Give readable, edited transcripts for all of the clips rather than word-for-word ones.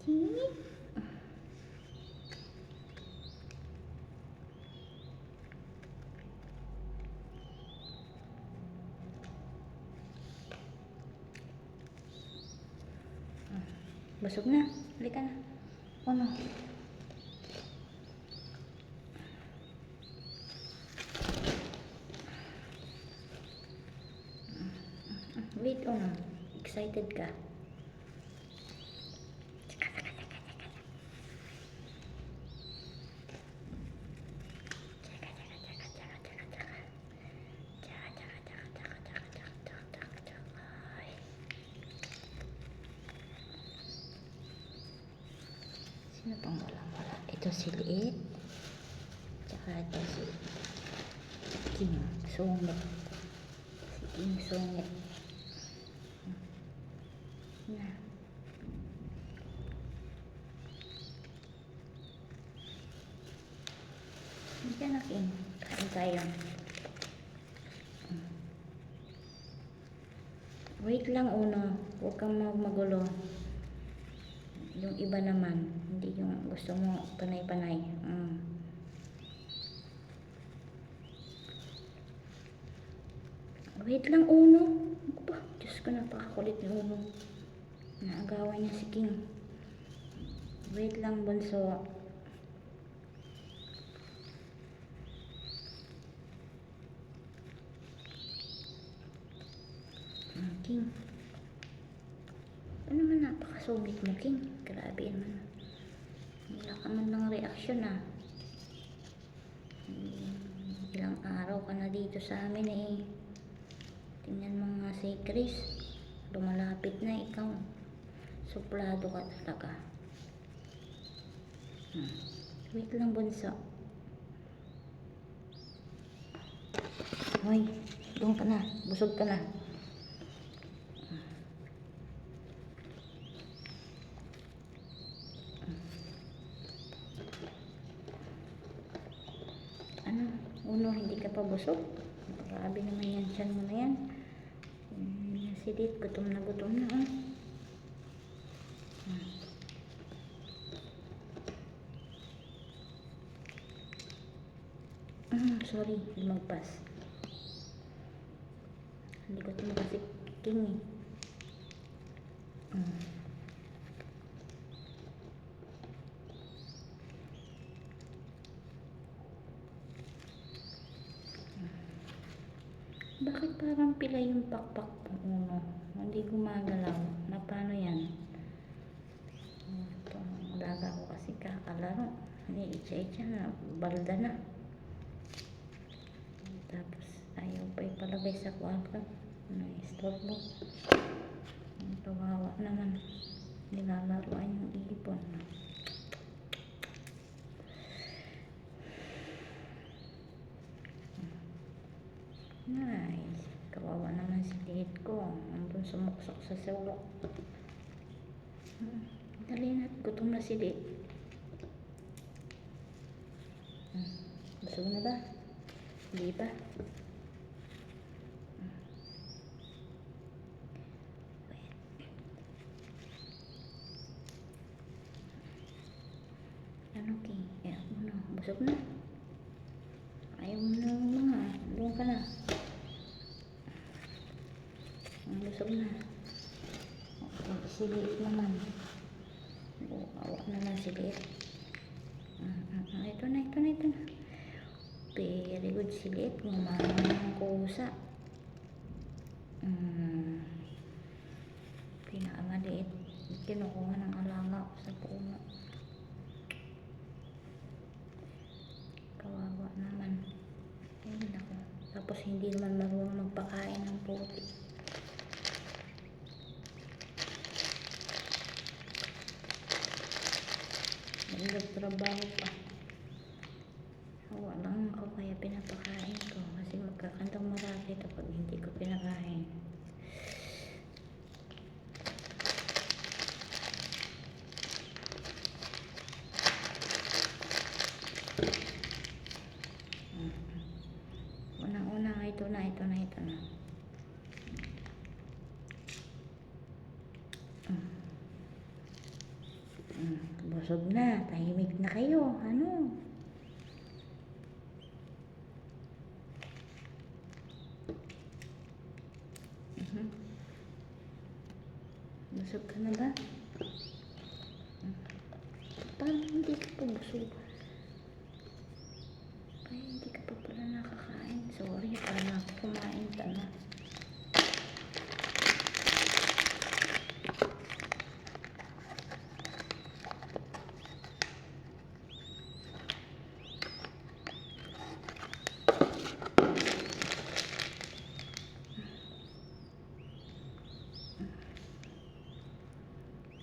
King. Busog na. Halika na. Ano? Wait, ano? Excited ka? Sino pang wala? Ito si Liit. Tsaka ito si King Sungit. Si King Sungit. Na. Hindi ka na, King. Kain tayo. Wait lang, Uno. Huwag kang magulo. Yung iba naman, hindi yung gusto mo panay-panay. Wait lang, Uno. Diyos ko, napakakulit ni Uno. Naagawan niya si King. Wait lang, bunso. King. Ano naman napakasungit mo, King? Grabe naman. Wala ka man ng reaksyon, ah. Ilang araw ka na dito sa amin, eh. Tingnan mo nga si Chris. Lumalapit na ikaw. Suplado ka talaga. Wait lang, bunso. Hoy, doon ka na. Busog ka na. Ano? Uno, hindi ka pa busog? Grabe naman yan. Tiyan mo na yan. Si Dit, gutom na, oh. Sorry, lumagpas. Hindi ko ito kasi King, eh. Bakit parang pila yung pakpak ng Uno? Hindi gumagalaw. Na paano yan? Ito, alaga ko kasi kakalaro. Hindi, itcha-itcha na. Balda na. Tapos, ayaw pa ipalagay sa kwarto. Istorbo. Kawawa naman. Nilalaruan yung ipon. Nice. Kawawa naman si Liit ko. Nandun sumuksak sa sulok. Dali na. Gutom na si Liit. Busog na ba? Hindi ba? Ano, King? Uno. Busog na. Ayaw mo na mga. Doon ka na. Busog na. Si Liit naman. Awa naman si Liit. Ito na. Very good si Liit. Ngumama ng kusa. Pinakamaliit. Kinukuha ng alaga ko sa puno. Kawawa naman. Ay, naku. Tapos hindi naman marunong magpakain ng puti. Nagtrabaho pa. Hawa lang ako kaya pinapakain ko. Kasi magkakantang marami ito pag hindi ko pinakain. Unang-una, ito na. busog na. Tahimik na kayo. Ano? Busog ka na ba? Paano hindi ka pa busog? Ay, hindi ka pa pala nakakain. Sorry, para ako kumain ka na.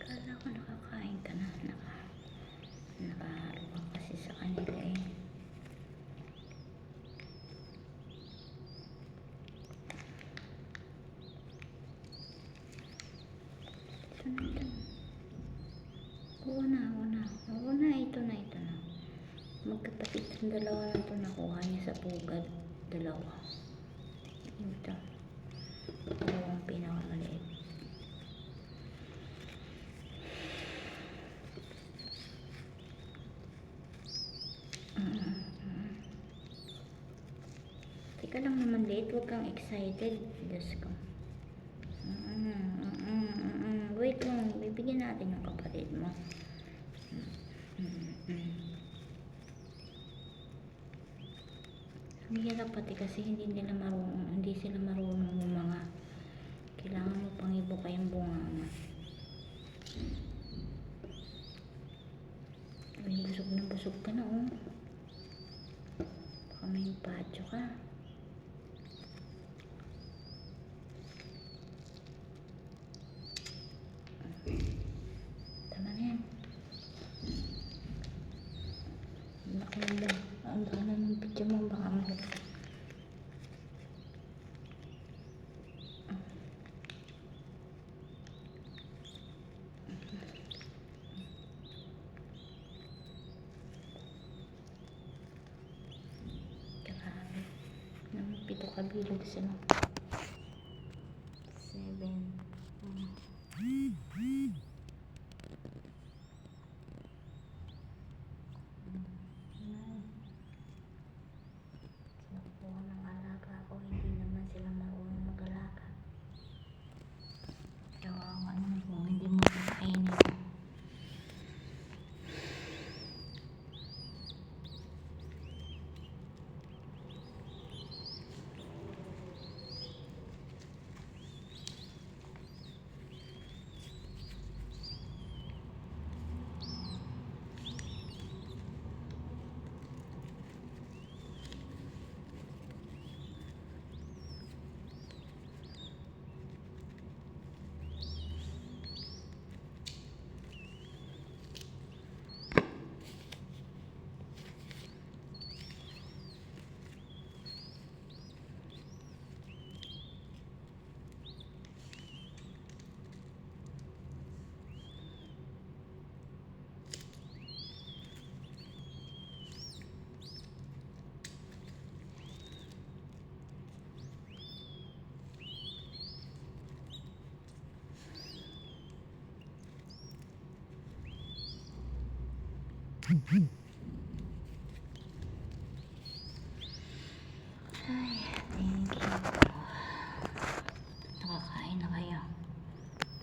Kala ko nakakain ka na. Nakahalo ka kasi sa kanila eh. Ito na. Magkapatid ang dalawa na ito. Nakuha niya sa pugad. Dalawa. Ito. Dalawang pinakamaliit. Teka lang naman late. Huwag kang excited. Diyos ko. Wait lang. Bibigyan natin yung kapatid mo. Ang hirap pati kasi hindi sila marunong yung mga kailangan mo pang ibuka yung bunganga. Ay, busog ka na oh. Baka may patyo ka. Tama na yan. Ang baka naman picture mo, baka mahal. Grabe. Pito kabilog sila. 7. Nakuha ng alaga ko, hindi naman sila marunong mag-alaga. Kawawa naman kung hindi mo kakainin. Ay.